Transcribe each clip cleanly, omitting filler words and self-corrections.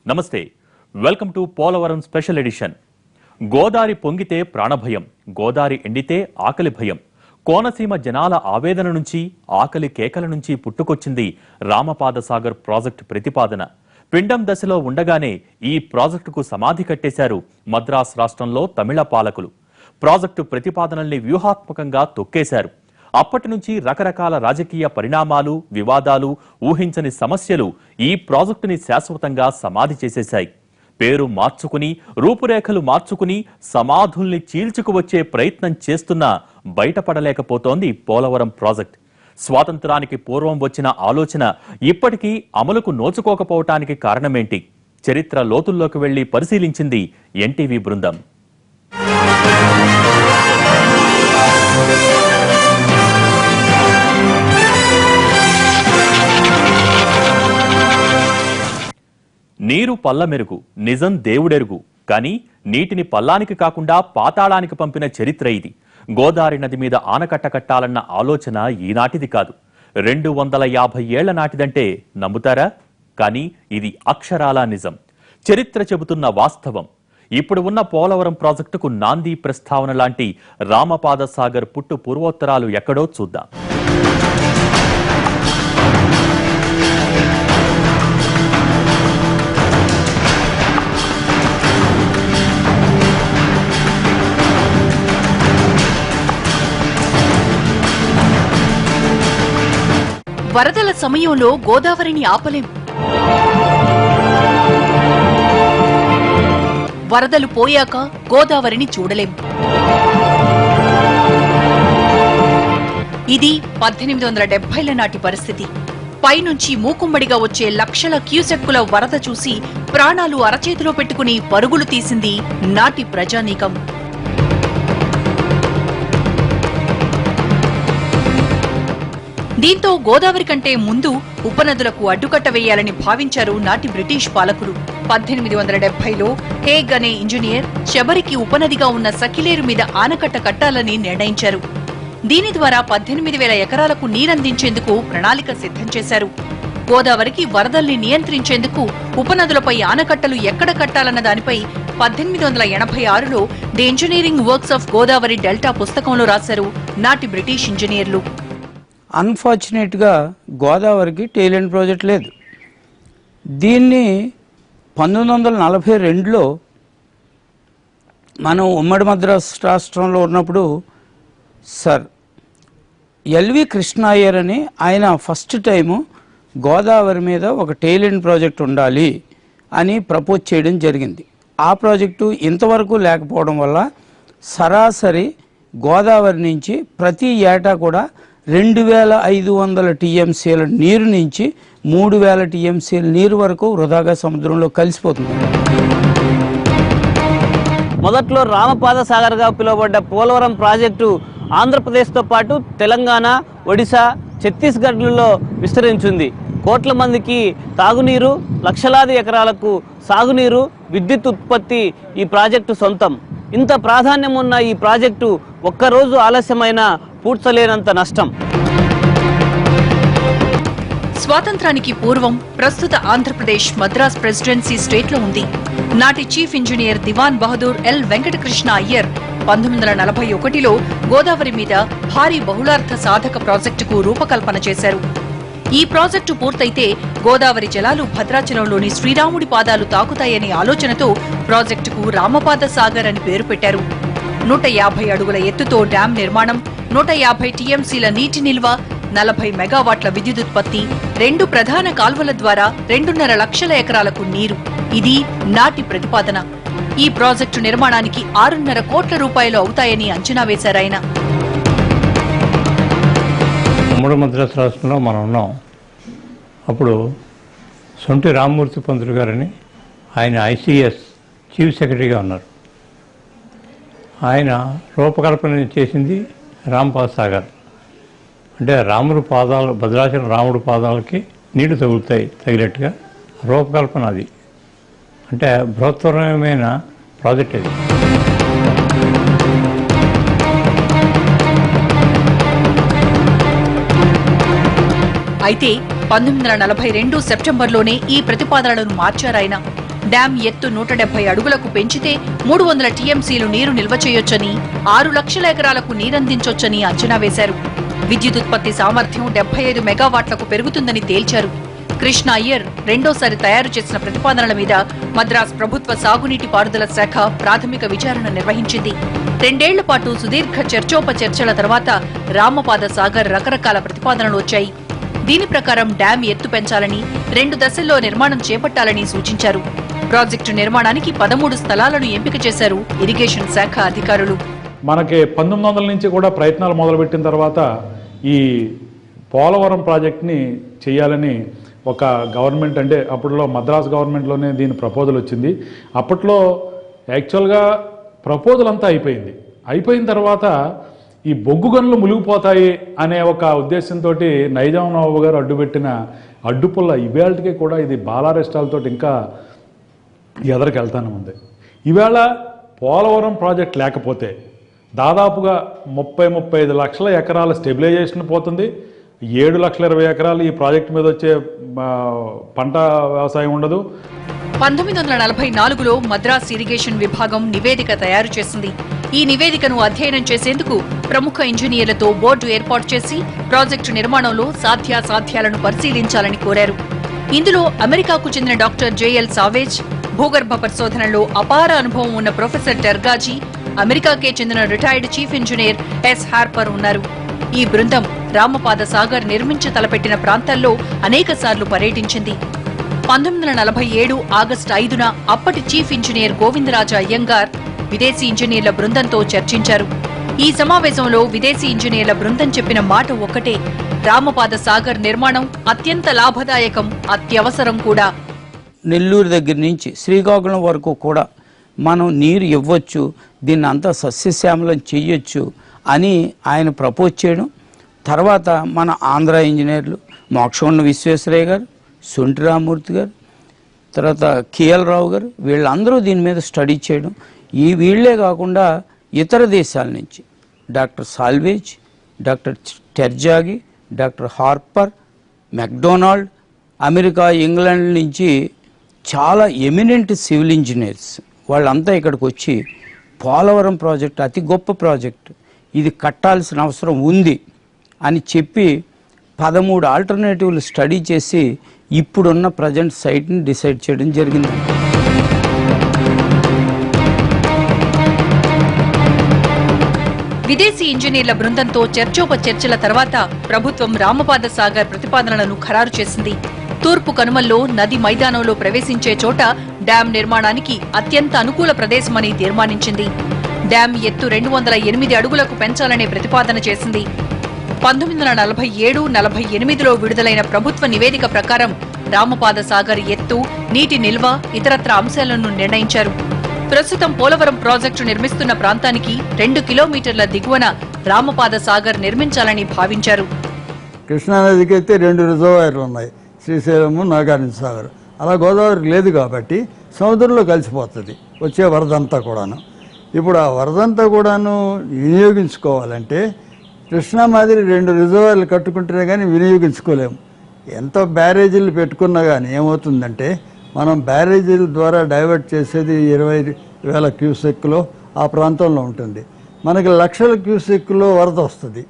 నమస్తే, welcome to Polavaram special edition. Godari పొంగితే ప్రాణభయం, గోదారి ఎండితే ఆకలి భయం. కోనసీమ జనాల ఆవేదన నుంచి, ఆకలి కేకల నుంచి పుట్టుకొచ్చింది రామపాదసాగర్ ప్రాజెక్టు ప్రతిపాదన. పిండం దశలో ఉండగానే ఈ ప్రాజెక్టుకు సమాధి కట్టేశారు మద్రాస్ రాష్ట్రంలో తమిళ పాలకులు. ప్రాజెక్టు ప్రతిపాదనల్ని వ్యూహాత్మకంగా తొక్కేశారు. అప్పటి నుంచి రకరకాల రాజకీయ పరిణామాలు, వివాదాలు, ఊహించని సమస్యలు ఈ ప్రాజెక్టుని శాశ్వతంగా సమాధి చేసేశాయి. పేరు మార్చుకుని, రూపురేఖలు మార్చుకుని, సమాధుల్ని చీల్చుకువచ్చే ప్రయత్నం చేస్తున్నా బయటపడలేకపోతోంది పోలవరం ప్రాజెక్ట్. స్వాతంత్రానికి పూర్వం వచ్చిన ఆలోచన ఇప్పటికీ అమలుకు నోచుకోకపోవటానికి కారణమేంటి? చరిత్ర లోతుల్లోకి వెళ్లి పరిశీలించింది ఎన్టీవీ బృందం. నీరు పల్లమెరుగు, నిజం దేవుడెరుగు. కానీ నీటిని పల్లానికి కాకుండా పాతాళానికి పంపిన చరిత్ర ఇది. గోదావరి నది మీద ఆనకట్ట కట్టాలన్న ఆలోచన ఈనాటిది కాదు, 250 ఏళ్ల నాటిదంటే నమ్ముతారా? కానీ ఇది అక్షరాలా నిజం, చరిత్ర చెబుతున్న వాస్తవం. ఇప్పుడు ఉన్న పోలవరం ప్రాజెక్టుకు నాంది ప్రస్తావన లాంటి రామపాదసాగర్ పుట్టు పూర్వోత్తరాలు ఎక్కడో చూద్దాం. వరదల సమయంలో గోదావరిని ఆపలేం. వరదలు పోయాక గోదావరిని చూడలేం. ఇది 1870ల నాటి పరిస్థితి. పైనుంచి మూకుమ్మడిగా వచ్చే లక్షల క్యూసెక్కుల వరద చూసి ప్రాణాలు అరచేతిలో పెట్టుకుని పరుగులు తీసింది నాటి ప్రజానీకం. దీంతో గోదావరి కంటే ముందు ఉపనదులకు అడ్డుకట్ట వేయాలని భావించారు నాటి బ్రిటిష్ పాలకులు. 1870లో హేగ్ అనే ఇంజనీర్ శబరికి ఉపనదిగా ఉన్న సకిలేరు మీద ఆనకట్ట కట్టాలని నిర్ణయించారు. దీని ద్వారా 18,000 ఎకరాలకు నీరందించేందుకు ప్రణాళిక సిద్ధం చేశారు. గోదావరికి వరదల్ని నియంత్రించేందుకు ఉపనదులపై ఆనకట్టలు ఎక్కడ కట్టాలన్న దానిపై 1886లో the engineering works of Godavari delta పుస్తకంలో రాశారు నాటి బ్రిటిష్ ఇంజనీర్లు. అన్ఫార్చునేట్గా గోదావరికి టెయిల్ ప్రాజెక్ట్ లేదు. దీన్ని 1942లో మనం ఉమ్మడి మద్రాస్ రాష్ట్రంలో ఉన్నప్పుడు సర్ ఎల్వి కృష్ణయ్యర్ అని ఆయన ఫస్ట్ టైము గోదావరి మీద ఒక టెయిల్ ప్రాజెక్ట్ ఉండాలి అని ప్రపోజ్ చేయడం జరిగింది. ఆ ప్రాజెక్టు ఇంతవరకు లేకపోవడం వల్ల సరాసరి గోదావరి నుంచి ప్రతి ఏటా కూడా 2,500 టీఎంసీల నీరు నుంచి 3,000 టీఎంసీల నీరు వరకు వృధాగా సముద్రంలో కలిసిపోతుంది. మొదట్లో రామపాదసాగర్గా పిలువబడ్డ పోలవరం ప్రాజెక్టు ఆంధ్రప్రదేశ్తో పాటు తెలంగాణ, ఒడిశా, ఛత్తీస్గఢ్లలో విస్తరించింది. కోట్ల మందికి తాగునీరు, లక్షలాది ఎకరాలకు సాగునీరు, విద్యుత్ ఉత్పత్తి ఈ ప్రాజెక్టు సొంతం. ఇంత ప్రాధాన్యం ఉన్న ఈ ప్రాజెక్టు ఒక్కరోజు ఆలస్యమైన పూడ్చలేనంత నష్టం. స్వాతంత్రానికి పూర్వం ప్రస్తుత ఆంధ్రప్రదేశ్ మద్రాస్ ప్రెసిడెన్సీ స్టేట్లో ఉంది. నాటి చీఫ్ ఇంజనీర్ దివాన్ బహదూర్ ఎల్ వెంకటకృష్ణ అయ్యర్ 1941లో గోదావరి మీద భారీ బహుళార్థ సాధక ప్రాజెక్టుకు రూపకల్పన చేశారు. ఈ ప్రాజెక్టు పూర్తయితే గోదావరి జలాలు భద్రాచలంలోని శ్రీరాముడి పాదాలు తాకుతాయనే ఆలోచనతో ప్రాజెక్టుకు రామపాదసాగర్ అని పేరు పెట్టారు. 150 అడుగుల ఎత్తుతో డ్యాం నిర్మాణం, 150 టీఎంసీల నీటి నిల్వ, 40 మెగావాట్ల విద్యుదుత్పత్తి, 2 ప్రధాన కాల్వల ద్వారా 2.5 లక్షల ఎకరాలకు నీరు. ఇది నాటి ప్రతిపాదన. ఈ ప్రాజెక్టు నిర్మాణానికి 6.5 కోట్ల రూపాయలు అవుతాయని అంచనా వేశారాయన. ఉమ్మడి మద్రాసు రాష్ట్రంలో మనం ఉన్నాం. అప్పుడు సొంటి రామ్మూర్తి పంతులు గారని ఆయన ఐసిఎస్ చీఫ్ సెక్రటరీగా ఉన్నారు. ఆయన రూపకల్పన చేసింది రామపాదసాగర్. అంటే రాముడి పాదాలు, భద్రాచలం రాముడి పాదాలకి నీళ్లు తగినట్టుగా రూపకల్పన అది. అంటే బృహత్తరమైన ప్రాజెక్ట్ అది. అయితే 1942 సెప్టెంబర్లోనే ఈ ప్రతిపాదనలను మార్చారాయన. డ్యాం ఎత్తు 170 అడుగులకు పెంచితే 300 టీఎంసీలు నీరు నిల్వ చేయొచ్చని, 6 లక్షల ఎకరాలకు నీరందించొచ్చని అంచనా వేశారు. విద్యుదుత్పత్తి సామర్థ్యం 75 మెగావాట్లకు పెరుగుతుందని తేల్చారు. కృష్ణ అయ్యర్ రెండోసారి తయారు చేసిన ప్రతిపాదనల మీద మద్రాస్ ప్రభుత్వ సాగునీటి పారుదల శాఖ ప్రాథమిక విచారణ నిర్వహించింది. 2 ఏళ్ల పాటు సుదీర్ఘ చర్చోపచర్చల తర్వాత రామపాద సాగర్ రకరకాల ప్రతిపాదనలు వచ్చాయి. దీని ప్రకారం డ్యాం ఎత్తు పెంచాలని, 2 దశల్లో నిర్మాణం చేపట్టాలని సూచించారు. ప్రాజెక్టు నిర్మాణానికి 13 స్థలాలను ఎంపిక చేశారు ఇరిగేషన్ శాఖ అధికారులు. మనకి 1900 నుంచి కూడా ప్రయత్నాలు మొదలుపెట్టిన తర్వాత ఈ పోలవరం ప్రాజెక్ట్ని చేయాలని ఒక గవర్నమెంట్, అంటే అప్పట్లో మద్రాస్ గవర్నమెంట్లోనే దీని ప్రపోజల్ వచ్చింది. అప్పట్లో యాక్చువల్గా ప్రపోజల్ అంతా అయిపోయిన తర్వాత ఈ బొగ్గు గనులు మునిగిపోతాయి అనే ఒక ఉద్దేశంతో నైజాం నవాబు గారు అడ్డుపెట్టిన అడ్డుపుల్ల ఇవాళకి కూడా ఇది బాలారెస్టాలతో ఇంకా ఎదరికి వెళ్తానే ఉంది. ఈవేళ పోలవరం ప్రాజెక్ట్ లేకపోతే దాదాపుగా 30-35 లక్షల ఎకరాల స్టెబిలైజేషన్ పోతుంది. 7,20,000 ఎకరాలు ఈ ప్రాజెక్టు మీద వచ్చే పంట వ్యవసాయం ఉండదు. 1944లో మద్రాస్ ఇరిగేషన్ విభాగం నివేదిక తయారు చేసింది. ఈ నివేదికను అధ్యయనం చేసేందుకు ప్రముఖ ఇంజనీర్లతో బోర్డు ఏర్పాటు చేసి ప్రాజెక్టు నిర్మాణంలో సాధ్యాసాధ్యాలను పరిశీలించాలని కోరారు. ఇందులో అమెరికాకు చెందిన డాక్టర్ జేఎల్ సావేజ్, భూగర్భ పరిశోధనలో అపార అనుభవం ఉన్న ప్రొఫెసర్ టెర్గాజీ, అమెరికాకే చెందిన retired chief engineer S Harper ఉన్నారు. ఈ బృందం రామపాద సాగర్ నిర్మించ తలపెట్టిన ప్రాంతాల్లో అనేకసార్లు పర్యటించింది. 1947 ఆగస్టు 5న అప్పటి చీఫ్ ఇంజనీర్ గోవిందరాజ అయ్యంగార్ విదేశీ ఇంజనీర్ల బృందంతో చర్చించారు. ఈ సమావేశంలో విదేశీ ఇంజనీర్ల బృందం చెప్పిన మాట ఒక్కటే: రామపాద సాగర్ నిర్మాణం అత్యంత లాభదాయకం, అత్యవసరం కూడా. నెల్లూరు దగ్గర నుంచి శ్రీకాకుళం వరకు కూడా మనం నీరు ఇవ్వచ్చు, దీన్ని అంతా సస్యశ్యామలం చెయ్యొచ్చు అని ఆయన ప్రపోజ్ చేయడం. తర్వాత మన ఆంధ్ర ఇంజనీర్లు మోక్షగుండ విశ్వేశ్వరయ్య గారు, సొంటి రామమూర్తి గారు, తర్వాత కేఎల్ రావు గారు, వీళ్ళందరూ దీని మీద స్టడీ చేయడం. వీళ్లే కాకుండా ఇతర దేశాల నుంచి డాక్టర్ సాల్వేజ్, doctor Terzaghi, doctor Harper, McDonald, America, England నుంచి చాలా ఎమినెంట్ సివిల్ ఇంజనీర్స్ వాళ్ళంతా ఇక్కడికి వచ్చి పోలవరం ప్రాజెక్ట్ అతి గొప్ప ప్రాజెక్టు, ఇది కట్టాల్సిన అవసరం ఉంది అని చెప్పి 13 ఆల్టర్నేటివ్లు స్టడీ చేసి ఇప్పుడున్న ప్రజెంట్ సైట్ని డిసైడ్ చేయడం జరిగింది. విదేశీ ఇంజనీర్ల బృందంతో చర్చోపచర్చల తర్వాత ప్రభుత్వం రామపాద సాగర్ ప్రతిపాదనలను ఖరారు చేసింది. తూర్పు కనుమల్లో నది మైదానంలో ప్రవేశించే చోట డ్యాం నిర్మాణానికి అత్యంత అనుకూల ప్రదేశమని తీర్మానించింది. డ్యాం ఎత్తు 208 అడుగులకు పెంచాలనే ప్రతిపాదన చేసింది. 1947-48లో విడుదలైన ప్రభుత్వ నివేదిక ప్రకారం రామపాద సాగర్ ఎత్తు, నీటి నిల్వ, ఇతరత్ర అంశాలను నిర్ణయించారు. ప్రస్తుతం పోలవరం ప్రాజెక్టు నిర్మిస్తున్న ప్రాంతానికి 2 కిలోమీటర్ల దిగువన రామపాద సాగర్ నిర్మించాలని భావించారు. కృష్ణానదికి అయితే 2 రిజర్వాయర్లు ఉన్నాయి, శ్రీశైలము, నాగార్జున సాగర్. అలా గోదావరికి లేదు కాబట్టి సముద్రంలో కలిసిపోతుంది వచ్చే వరదంతా కూడాను. ఇప్పుడు ఆ వరదంతా కూడాను వినియోగించుకోవాలంటే కృష్ణా మాదిరి 2 రిజర్వాయర్లు కట్టుకుంటేనే కానీ వినియోగించుకోలేము. ఎంత బ్యారేజీలు పెట్టుకున్నా కానీ ఏమవుతుందంటే మనం బ్యారేజీల ద్వారా డైవర్ట్ చేసేది 20,000 క్యూసెక్లో ఆ ప్రాంతంలో ఉంటుంది. మనకి లక్షల క్యూసెక్లో వరద వస్తుంది.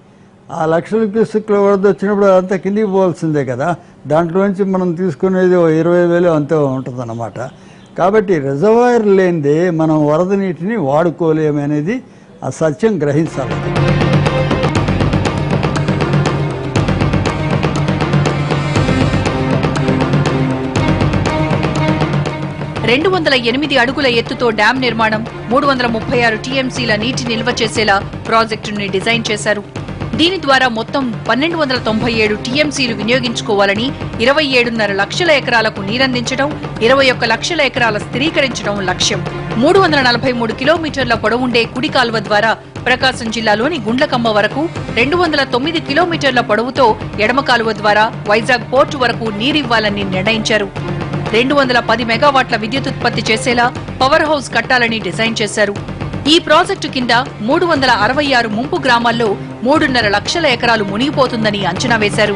ఆ లక్షల క్యూసెక్లో వరద వచ్చినప్పుడు అదంతా కిందికి పోవాల్సిందే కదా. దాంట్లోంచి మనం తీసుకునేది 20,000 అంతే ఉంటుందన్నమాట. కాబట్టి రిజర్వాయర్ లేనిదే మనం వరద నీటిని వాడుకోలేమనేది ఆ సత్యం గ్రహించాలి. 208 అడుగుల ఎత్తుతో డ్యాం నిర్మాణం, 336 టీఎంసీల నీటి నిల్వ చేసేలా ప్రాజెక్టుని డిజైన్ చేశారు. దీని ద్వారా మొత్తం 1297 టీఎంసీలు వినియోగించుకోవాలని, 27.5 లక్షల ఎకరాలకు నీరందించడం, 21 లక్షల ఎకరాల స్థిరీకరించడం లక్ష్యం. 343 కిలోమీటర్ల పొడవుండే కుడి కాల్వ ద్వారా ప్రకాశం జిల్లాలోని గుండ్లకమ్మ వరకు, 209 కిలోమీటర్ల పొడవుతో ఎడమ కాలువ ద్వారా వైజాగ్ పోర్టు వరకు నీరివ్వాలని నిర్ణయించారు. 210 మెగావాట్ల విద్యుతుత్పత్తి చేసేలా పవర్ హౌస్ కట్టాలని డిజైన్ చేశారు. ఈ ప్రాజెక్టు కింద 366 ముంపు గ్రామాల్లో 3.5 లక్షల ఎకరాలు మునిగిపోతుందని అంచనా వేశారు.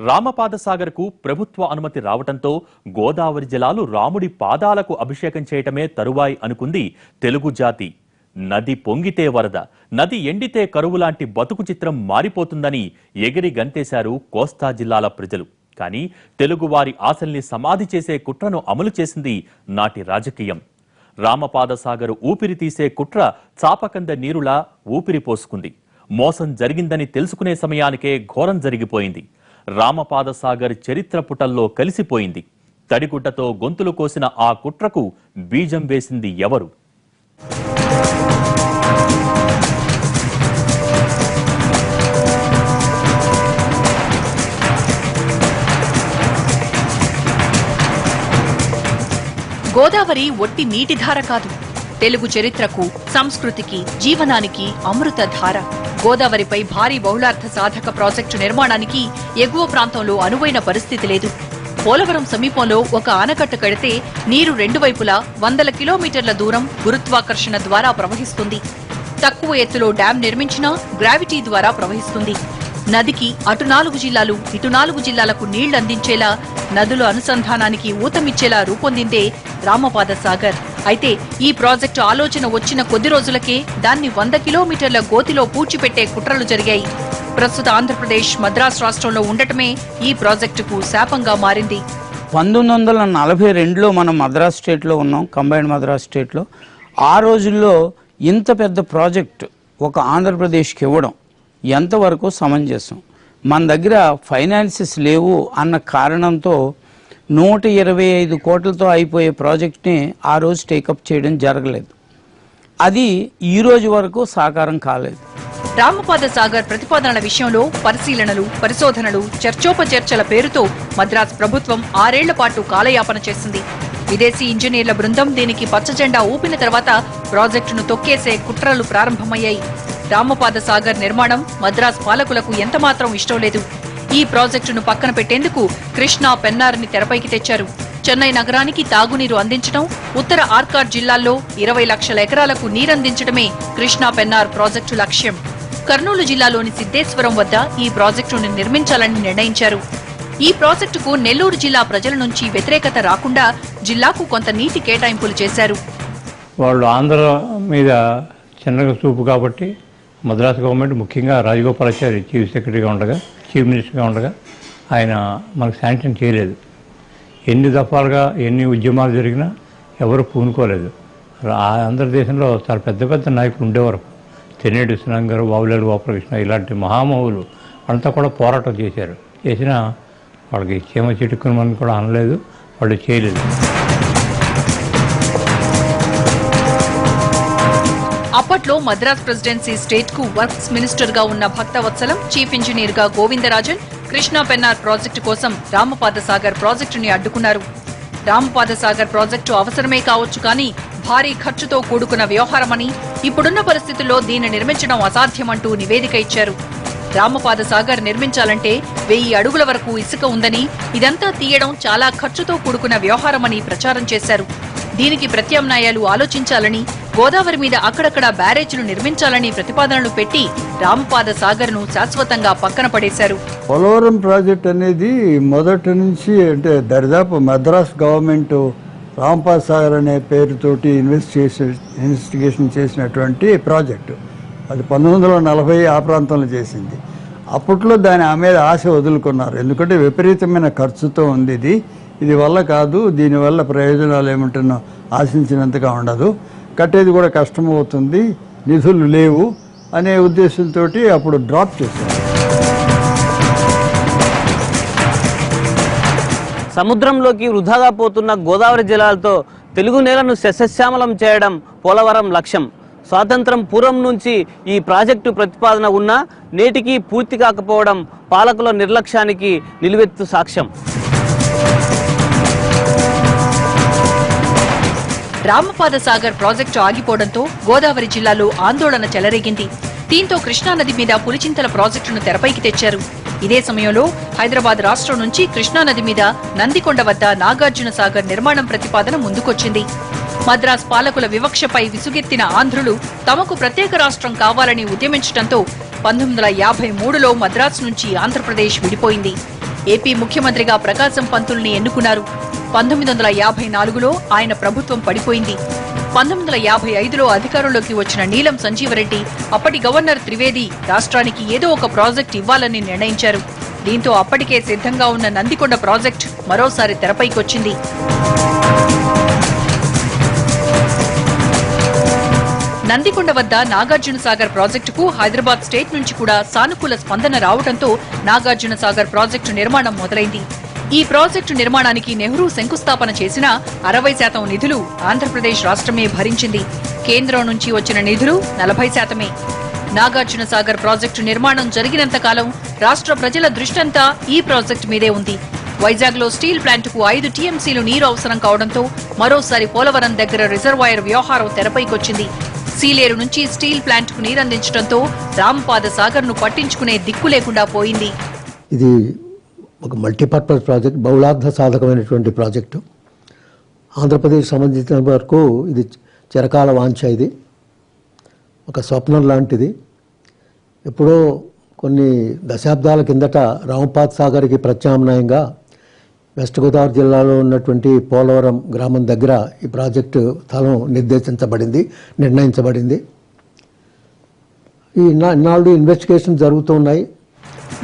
రామపాదసాగర్కు ప్రభుత్వ అనుమతి రావటంతో గోదావరి జలాలు రాముడి పాదాలకు అభిషేకం చేయటమే తరువాయి అనుకుంది తెలుగు జాతి. నది పొంగితే వరద, నది ఎండితే కరువు లాంటి బతుకు చిత్రం మారిపోతుందని ఎగిరి గంతేశారు కోస్తా జిల్లాల ప్రజలు. కానీ తెలుగువారి ఆశల్ని సమాధి చేసే కుట్రను అమలు చేసింది నాటి రాజకీయం. రామపాదసాగర్ ఊపిరి తీసే కుట్ర చాపకంద నీరులా ఊపిరి పోసుకుంది. మోసం జరిగిందని తెలుసుకునే సమయానికే ఘోరం జరిగిపోయింది. రామపాదసాగర్ చరిత్ర పుటల్లో కలిసిపోయింది. తడిగుడ్డతో గొంతులు కోసిన ఆ కుట్రకు బీజం వేసింది ఎవరు? గోదావరి ఒట్టి నీటిధార కాదు, తెలుగు చరిత్రకు, సంస్కృతికి, జీవనానికి అమృత ధార. గోదావరిపై భారీ బహుళార్థ సాధక ప్రాజెక్టు నిర్మాణానికి ఎగువ ప్రాంతంలో అనువైన పరిస్థితి లేదు. పోలవరం సమీపంలో ఒక ఆనకట్ట కడితే నీరు రెండు వైపులా 100 కిలోమీటర్ల దూరం గురుత్వాకర్షణ ద్వారా ప్రవహిస్తుంది. తక్కువ ఎత్తులో డ్యాం నిర్మించినా గ్రావిటీ ద్వారా ప్రవహిస్తుంది. నదికి అటు 4 జిల్లాలు, ఇటు 4 జిల్లాలకు నీళ్లందించేలా, నదుల అనుసంధానానికి ఊతమిచ్చేలా రూపొందిందే రామపాదసాగర్. అయితే ఈ ప్రాజెక్టు ఆలోచన వచ్చిన కొద్ది రోజులకే దాన్ని 100 కిలోమీటర్ల గోతిలో పూడ్చిపెట్టే కుట్రలు జరిగాయి. ప్రస్తుత ఆంధ్రప్రదేశ్, మద్రాస్ రాష్ట్రంలో ఉండటమే ఈ ప్రాజెక్టుకు శాపంగా మారింది. 1942లో మనం మద్రాస్ స్టేట్లో ఉన్నాం, కంబైన్డ్ మద్రాస్ స్టేట్లో. ఆ రోజుల్లో ఇంత పెద్ద ప్రాజెక్ట్ ఒక ఆంధ్రప్రదేశ్కి ఇవ్వడం ఎంతవరకు సమంజసం? మన దగ్గర ఫైనాన్సెస్ లేవు అన్న కారణంతో 125 కోట్లతో అయిపోయే ప్రాజెక్ట్ని ఆ రోజు టేకప్ చేయడం జరగలేదు. అది ఈ రోజు వరకు సాకారం కాలేదు. రామపాదసాగర్ ప్రతిపాదనల విషయంలో పరిశీలనలు, పరిశోధనలు, చర్చోపచర్చల పేరుతో మద్రాస్ ప్రభుత్వం 6 ఏళ్ల పాటు కాలయాపన చేసింది. విదేశీ ఇంజనీర్ల బృందం దీనికి పచ్చజెండా ఊపిన తర్వాత ప్రాజెక్టును తొక్కేసే కుట్రలు ప్రారంభమయ్యాయి. రామపాదసాగర్ నిర్మాణం మద్రాస్ పాలకులకు ఎంతమాత్రం ఇష్టం లేదు. ఈ ప్రాజెక్టును పక్కన పెట్టేందుకు కృష్ణా, పెన్నార్ని తెరపైకి తెచ్చారు. చెన్నై నగరానికి తాగునీరు అందించడం, ఉత్తర ఆర్కాడ్ జిల్లాల్లో 20 లక్షల ఎకరాలకు నీరందించడమే కృష్ణా పెన్నార్ ప్రాజెక్టు లక్ష్యం. కర్నూలు జిల్లాలోని సిద్ధేశ్వరం వద్ద ఈ ప్రాజెక్టును నిర్మించాలని నిర్ణయించారు. ఈ ప్రాజెక్టుకు నెల్లూరు జిల్లా ప్రజల నుంచి వ్యతిరేకత రాకుండా జిల్లాకు కొంత నీటి కేటాయింపులు చేశారు. వాళ్ళు ఆంధ్ర మీద చిన్నగా చూపు కాబట్టి మద్రాసు గవర్నమెంట్, ముఖ్యంగా రాజగోపాలాచారి చీఫ్ సెక్రటరీగా ఉండగా, చీఫ్ మినిస్టర్గా ఉండగా ఆయన మనకు శాంక్షన్ చేయలేదు. ఎన్ని దఫాలుగా ఎన్ని ఉద్యమాలు జరిగినా ఎవరు పూనుకోలేదు. ఆంధ్రదేశంలో చాలా పెద్ద పెద్ద నాయకులు ఉండేవారు. తెన్నేటి విశ్వనాథం గారు, బాబులేలు గోపాలకృష్ణ ఇలాంటి మహామహులు అంతా కూడా పోరాటం చేశారు. చేసినా వాళ్ళకి చీమ చిటుక్కుని కూడా అనలేదు, వాళ్ళు చేయలేదు. అప్పట్లో మద్రాస్ ప్రెసిడెన్సీ స్టేట్ కు వర్క్స్ మినిస్టర్ గా ఉన్న భక్తవత్సలం, చీఫ్ ఇంజనీర్ గా గోవిందరాజన్ కృష్ణా పెన్నార్ ప్రాజెక్టు కోసం రామపాదసాగర్ ప్రాజెక్టుని అడ్డుకున్నారు. రామపాదసాగర్ ప్రాజెక్టు అవసరమే కావచ్చు కానీ భారీ ఖర్చుతో కూడుకున్న వ్యవహారమని, ఇప్పుడున్న పరిస్థితుల్లో దీన్ని నిర్మించడం అసాధ్యమంటూ నివేదిక ఇచ్చారు. రామపాదసాగర్ నిర్మించాలంటే 1000 అడుగుల వరకు ఇసుక ఉందని, ఇదంతా తీయడం చాలా ఖర్చుతో కూడుకున్న వ్యవహారమని ప్రచారం చేశారు. దీనికి ప్రత్యామ్నాయాలు ఆలోచించాలని, గోదావరి మీద అక్కడక్కడ బ్యారేజీలు నిర్మించాలని ప్రతిపాదనలు పెట్టి రామపాదసాగర్ ను శాశ్వతంగా పక్కన పడేశారు. పోలవరం ప్రాజెక్ట్ అనేది మొదటి నుంచి అంటే దరిదాపు మద్రాస్ గవర్నమెంట్ రామపాదసాగర్ అనే పేరుతోటి ఇన్వెస్టిగేషన్ చేసినటువంటి ప్రాజెక్టు. అది 1940 ఆ ప్రాంతంలో చేసింది. అప్పట్లో దాని మీద ఆశ వదులుకున్నారు. ఎందుకంటే విపరీతమైన ఖర్చుతో ఉంది ఇది వల్ల కాదు, దీనివల్ల ప్రయోజనాలు ఏమంటున్నా ఆశించినంతగా ఉండదు, కట్టేది కూడా కష్టమవుతుంది, నిధులు లేవు అనే ఉద్దేశంతో అప్పుడు డ్రాప్ చేశారు. సముద్రంలోకి వృధాగా పోతున్న గోదావరి జలాలతో తెలుగు నేలను సస్యశ్యామలం చేయడం పోలవరం లక్ష్యం. స్వాతంత్రం పూర్వం నుంచి ఈ ప్రాజెక్టు ప్రతిపాదన ఉన్నా నేటికి పూర్తి కాకపోవడం పాలకుల నిర్లక్ష్యానికి నిలువెత్తు సాక్ష్యం. రామపాదసాగర్ ప్రాజెక్టు ఆగిపోవడంతో గోదావరి జిల్లాలో ఆందోళన చెలరేగింది. దీంతో కృష్ణానది మీద పులిచింతల ప్రాజెక్టును తెరపైకి తెచ్చారు. ఇదే సమయంలో హైదరాబాద్ రాష్ట్రం నుంచి కృష్ణానది మీద నందికొండ వద్ద నాగార్జున సాగర్ నిర్మాణం ప్రతిపాదన ముందుకొచ్చింది. మద్రాస్ పాలకుల వివక్షపై విసుగెత్తిన ఆంధ్రులు తమకు ప్రత్యేక రాష్ట్రం కావాలని ఉద్యమించడంతో 1953లో మద్రాసు నుంచి ఆంధ్రప్రదేశ్ విడిపోయింది. ఏపీ ముఖ్యమంత్రిగా ప్రకాశం పంతుల్ని ఎన్నుకున్నారు. 1954లో ఆయన ప్రభుత్వం పడిపోయింది. 1955లో అధికారంలోకి వచ్చిన నీలం సంజీవరెడ్డి, అప్పటి గవర్నర్ త్రివేది రాష్ట్రానికి ఏదో ఒక ప్రాజెక్ట్ ఇవ్వాలని నిర్ణయించారు. దీంతో అప్పటికే సిద్ధంగా ఉన్న నందికొండ ప్రాజెక్ట్ మరోసారి తెరపైకొచ్చింది. నందికొండ వద్ద నాగార్జున సాగర్ ప్రాజెక్టుకు హైదరాబాద్ స్టేట్ నుంచి కూడా సానుకూల స్పందన రావడంతో నాగార్జున సాగర్ ప్రాజెక్టు నిర్మాణం మొదలైంది. ఈ ప్రాజెక్టు నిర్మాణానికి నెహ్రూ శంకుస్థాపన చేసిన 60% నిధులు ఆంధ్రప్రదేశ్ రాష్ట్రమే భరించింది. కేంద్రం నుంచి వచ్చిన నిధులు 40%. నాగార్జున సాగర్ ప్రాజెక్టు నిర్మాణం జరిగినంత కాలం రాష్ట్ర ప్రజల దృష్టంతా ఈ ప్రాజెక్టు మీదే ఉంది. వైజాగ్లో స్టీల్ ప్లాంటుకు 5 టీఎంసీలు నీరు అవసరం కావడంతో మరోసారి పోలవరం దగ్గర రిజర్వాయర్ వ్యవహారం తెరపైకొచ్చింది. సీలేరు నుంచి స్టీల్ ప్లాంట్కు నీరందించడంతో రామపాద సాగర్ను పట్టించుకునే దిక్కు లేకుండా పోయింది. ఇది ఒక మల్టీపర్పస్ ప్రాజెక్ట్, బహుళార్థ సాధకమైనటువంటి ప్రాజెక్టు. ఆంధ్రప్రదేశ్ సంబంధించిన వరకు ఇది చిరకాల వాంఛ. ఇది ఒక స్వప్నం లాంటిది. ఎప్పుడో కొన్ని దశాబ్దాల కిందట రామపాద సాగర్కి ప్రత్యామ్నాయంగా వెస్ట్ గోదావరి జిల్లాలో ఉన్నటువంటి పోలవరం గ్రామం దగ్గర ఈ ప్రాజెక్టు స్థలం నిర్ణయించబడింది. ఈ నాలుగు ఇన్వెస్టిగేషన్ జరుగుతున్నాయి.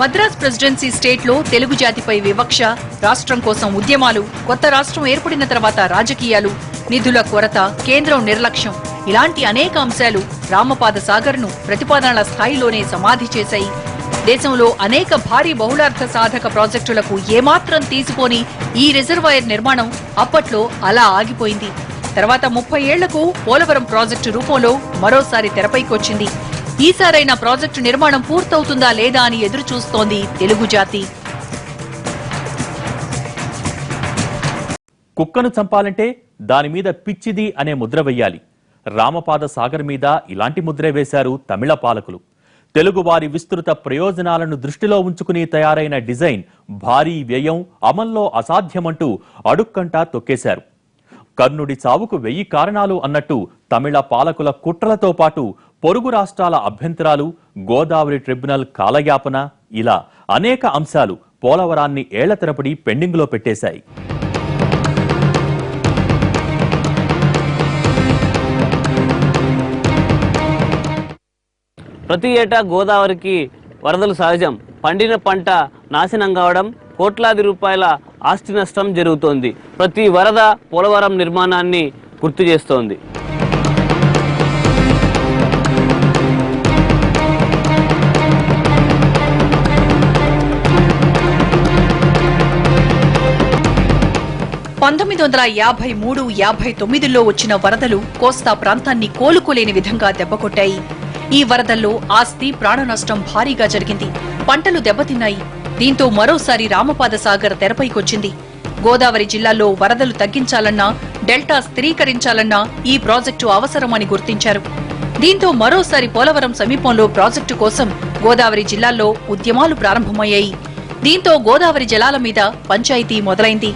మద్రాస్ ప్రెసిడెన్సీ స్టేట్లో తెలుగు జాతిపై వివక్ష, రాష్ట్రం కోసం ఉద్యమాలు, కొత్త రాష్ట్రం ఏర్పడిన తర్వాత రాజకీయాలు, నిధుల కొరత, కేంద్రం నిర్లక్ష్యం ఇలాంటి అనేక అంశాలు రామపాద సాగర్ను ప్రతిపాదనల స్థాయిలోనే సమాధి చేశాయి. దేశంలో అనేక భారీ బహుళార్థ సాధక ప్రాజెక్టులకు ఏమాత్రం తీసిపోని ఈ రిజర్వాయర్ నిర్మాణం అప్పట్లో అలా ఆగిపోయింది. తర్వాత 30 ఏళ్లకు పోలవరం ప్రాజెక్టు రూపంలో మరోసారి తెరపైకొచ్చింది. ఈసారైనా ప్రాజెక్టు నిర్మాణం పూర్తవుతుందా లేదా అని ఎదురు చూస్తోంది తెలుగు జాతి. కుక్కను చంపాలంటే దాని మీద పిచ్చిది అనే ముద్ర వెయ్యాలి. రామపాద సాగర్ మీద ఇలాంటి ముద్రే వేశారు తమిళ పాలకులు. తెలుగువారి విస్తృత ప్రయోజనాలను దృష్టిలో ఉంచుకుని తయారైన డిజైన్ భారీ వ్యయం, అమల్లో అసాధ్యమంటూ అడుక్కంటా తొక్కేశారు. కర్ణుడి చావుకు 1000 కారణాలు అన్నట్టు తమిళ పాలకుల కుట్రలతో పాటు పొరుగు రాష్ట్రాల అభ్యంతరాలు, గోదావరి ట్రిబ్యునల్ కాలయాపన ఇలా అనేక అంశాలు పోలవరాన్ని ఏళ్ల తరబడి పెండింగ్లో పెట్టేశాయి. ప్రతి ఏటా గోదావరికి వరదలు సహజం. పండిన పంట నాశనం కావడం, కోట్లాది రూపాయల ఆస్తి నష్టం జరుగుతోంది. ప్రతి వరద పోలవరం నిర్మాణాన్ని గుర్తు చేస్తోంది. (1953, 59లో వచ్చిన వరదలు కోస్తా ప్రాంతాన్ని కోలుకోలేని విధంగా దెబ్బకొట్టాయి. ఈ వరదల్లో ఆస్తి, ప్రాణ నష్టం భారీగా జరిగింది. పంటలు దెబ్బతిన్నాయి. దీంతో మరోసారి రామపాద సాగర్ తెరపైకొచ్చింది. గోదావరి జిల్లాల్లో వరదలు తగ్గించాలన్నా, డెల్టా స్థిరీకరించాలన్నా ఈ ప్రాజెక్టు అవసరమని గుర్తించారు. దీంతో మరోసారి పోలవరం సమీపంలో ప్రాజెక్టు కోసం గోదావరి జిల్లాల్లో ఉద్యమాలు ప్రారంభమయ్యాయి. దీంతో గోదావరి జలాల మీద పంచాయతీ మొదలైంది.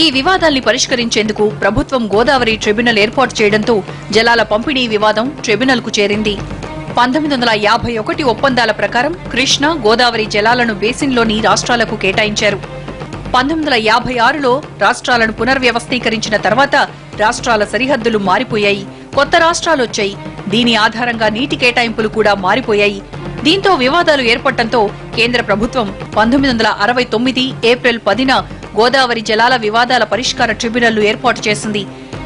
ఈ వివాదాల్ని పరిష్కరించేందుకు ప్రభుత్వం గోదావరి ట్రిబ్యునల్ ఏర్పాటు చేయడంతో జలాల పంపిణీ వివాదం ట్రిబ్యునల్కు చేరింది. 1951 ఒప్పందాల ప్రకారం కృష్ణా, గోదావరి జలాలను బేసిన్లోని రాష్ట్రాలకు కేటాయించారు. 1956లో రాష్ట్రాలను పునర్వ్యవస్థీకరించిన తర్వాత రాష్ట్రాల సరిహద్దులు మారిపోయాయి. కొత్త రాష్ట్రాలొచ్చాయి. దీని ఆధారంగా నీటి కేటాయింపులు కూడా మారిపోయాయి. దీంతో వివాదాలు ఏర్పడటంతో కేంద్ర ప్రభుత్వం 1969 ఏప్రిల్ 10న గోదావరి జలాల వివాదాల పరిష్కార ట్రిబ్యునల్ ఏర్పాటు చేసింది.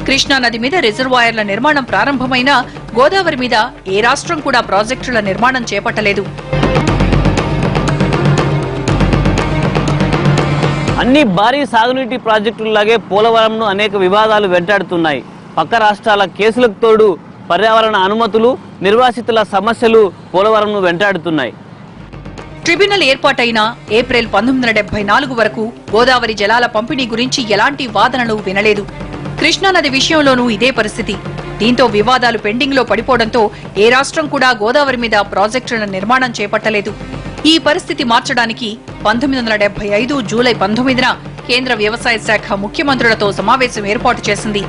కృష్ణానది మీద రిజర్వాయర్ల నిర్మాణం ప్రారంభమైనా గోదావరి మీద ఏ రాష్ట్రం కూడా ప్రాజెక్టుల నిర్మాణం చేపట్టలేదు. అన్ని భారీ సాగునీటి ప్రాజెక్టులలాగే పోలవరంను అనేక వివాదాలు వెంటాడుతున్నాయి. పక్క రాష్ట్రాల కేసులకు తోడు పర్యావరణ అనుమతులు, నిర్వాసితుల సమస్యలు పోలవరంను వెంటాడుతున్నాయి. ట్రిబ్యునల్ ఏర్పాటైన ఏప్రిల్ 1974 వరకు గోదావరి జలాల పంపిణీ గురించి ఎలాంటి వాదనలు వినలేదు. కృష్ణానది విషయంలోనూ ఇదే పరిస్థితి. దీంతో వివాదాలు పెండింగ్లో పడిపోవడంతో ఏ రాష్ట్రం కూడా గోదావరి మీద ప్రాజెక్టుల నిర్మాణం చేపట్టలేదు. ఈ పరిస్థితి మార్చడానికి 1975 జూలై 19న కేంద్ర వ్యవసాయ శాఖ ముఖ్యమంత్రులతో సమావేశం ఏర్పాటు చేసింది.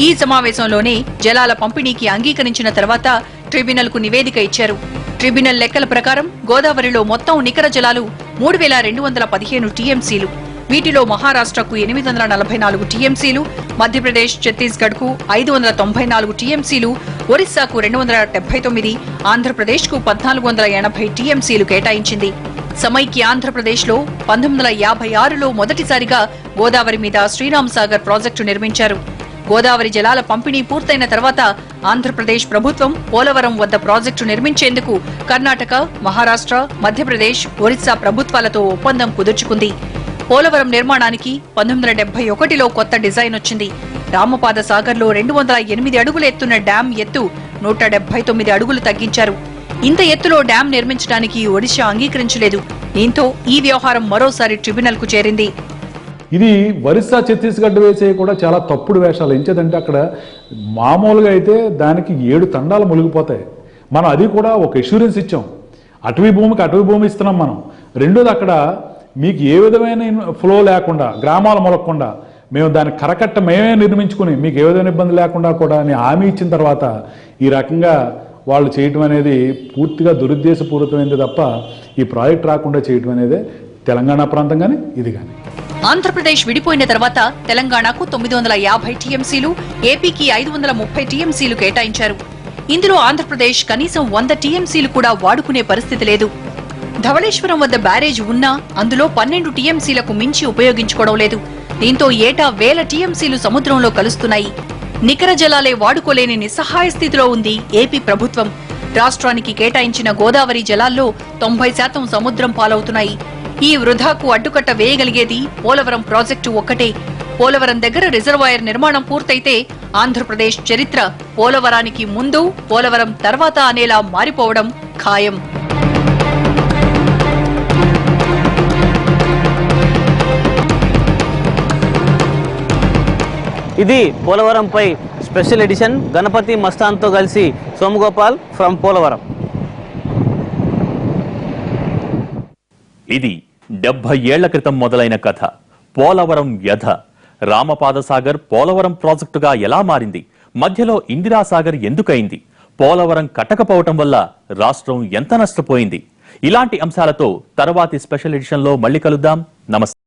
ఈ సమావేశంలోనే జలాల పంపిణీకి అంగీకరించిన తర్వాత ట్రిబ్యునల్ కు నివేదిక ఇచ్చారు. ట్రిబ్యునల్ లెక్కల ప్రకారం గోదావరిలో మొత్తం నికర జలాలు 3,215 టీఎంసీలు. వీటిలో మహారాష్ట్రకు 844 టీఎంసీలు, మధ్యప్రదేశ్, ఛత్తీస్గఢ్ కు 594 టీఎంసీలు, ఒరిస్సాకు 279, ఆంధ్రప్రదేశ్ కు 1480 టీఎంసీలు కేటాయించింది. సమైక్య ఆంధ్రప్రదేశ్ లో 1956లో మొదటిసారిగా గోదావరి మీద శ్రీరామ్ సాగర్ ప్రాజెక్టు నిర్మించారు. గోదావరి జలాల పంపిణీ పూర్తయిన తర్వాత ఆంధ్రప్రదేశ్ ప్రభుత్వం పోలవరం వద్ద ప్రాజెక్టు నిర్మించేందుకు కర్ణాటక, మహారాష్ట్ర, మధ్యప్రదేశ్, ఒరిస్సా ప్రభుత్వాలతో ఒప్పందం కుదుర్చుకుంది. పోలవరం నిర్మాణానికి 1971లో కొత్త డిజైన్ వచ్చింది. రామపాద సాగర్లో 208 అడుగుల ఎత్తున్న డ్యాం ఎత్తు 179 అడుగులు తగ్గించారు. ఇంత ఎత్తులో డ్యాం నిర్మించడానికి ఒడిశా అంగీకరించలేదు. దీంతో ఈ వ్యవహారం మరోసారి ట్రిబ్యునల్ కు చేరింది. ఇది ఒరిస్సా, ఛత్తీస్గఢ్ వేసే కూడా చాలా తప్పుడు వేషాలు. ఎంచేదంటే అక్కడ మామూలుగా అయితే దానికి 7 తండాలు మునిగిపోతాయి. మనం అది కూడా ఒక ఇన్సూరెన్స్ ఇచ్చాం. అటవీ భూమికి అటవీ భూమి ఇస్తున్నాం మనం. రెండోది అక్కడ మీకు ఏ విధమైన ఫ్లో లేకుండా, గ్రామాలు మొలగకుండా మేము దాన్ని కరకట్ట మేమే నిర్మించుకుని మీకు ఏ విధమైన ఇబ్బంది లేకుండా కూడా అని హామీ ఇచ్చిన తర్వాత ఈ రకంగా వాళ్ళు చేయటం అనేది పూర్తిగా దురుద్దేశపూరితమైనది తప్ప ఈ ప్రాజెక్ట్ రాకుండా చేయటం అనేది తెలంగాణ ప్రాంతం కానీ ఇది కానీ. ఆంధ్రప్రదేశ్ విడిపోయిన తర్వాత తెలంగాణకు 950 టీఎంసీలు, ఏపీకి 530 టీఎంసీలు కేటాయించారు. ఇందులో ఆంధ్రప్రదేశ్ కనీసం 100 టీఎంసీలు కూడా వాడుకునే పరిస్థితి లేదు. ధవళేశ్వరం వద్ద బ్యారేజ్ ఉన్నా అందులో 12 టీఎంసీలకు మించి ఉపయోగించుకోవడం లేదు. దీంతో ఏటా 1000 టీఎంసీలు సముద్రంలో కలుస్తున్నాయి. నికర జలాలే వాడుకోలేని నిస్సహాయ స్థితిలో ఉంది ఏపీ ప్రభుత్వం. రాష్ట్రానికి కేటాయించిన గోదావరి జలాల్లో 90% సముద్రం పాలవుతున్నాయి. ఈ వృధాకు అడ్డుకట్ట వేయగలిగేది పోలవరం ప్రాజెక్టు ఒక్కటే. పోలవరం దగ్గర రిజర్వాయర్ నిర్మాణం పూర్తయితే ఆంధ్రప్రదేశ్ చరిత్ర పోలవరానికి ముందు, పోలవరం తర్వాత అనేలా మారిపోవడం ఖాయం. ఇది పోలవరంపై స్పెషల్ ఎడిషన్. గణపతి మస్తాన్తో కలిసి సోమగోపాల్ ఫ్రమ్ పోలవరం. ఇది 70 ఏళ్ల క్రితం మొదలైన కథ. పోలవరం వ్యధ. రామపాదసాగర్ పోలవరం ప్రాజెక్టుగా ఎలా మారింది? మధ్యలో ఇందిరాసాగర్ ఎందుకైంది? పోలవరం కట్టకపోవటం వల్ల రాష్ట్రం ఎంత నష్టపోయింది? ఇలాంటి అంశాలతో తర్వాతి స్పెషల్ ఎడిషన్లో మళ్ళీ కలుద్దాం. నమస్తే.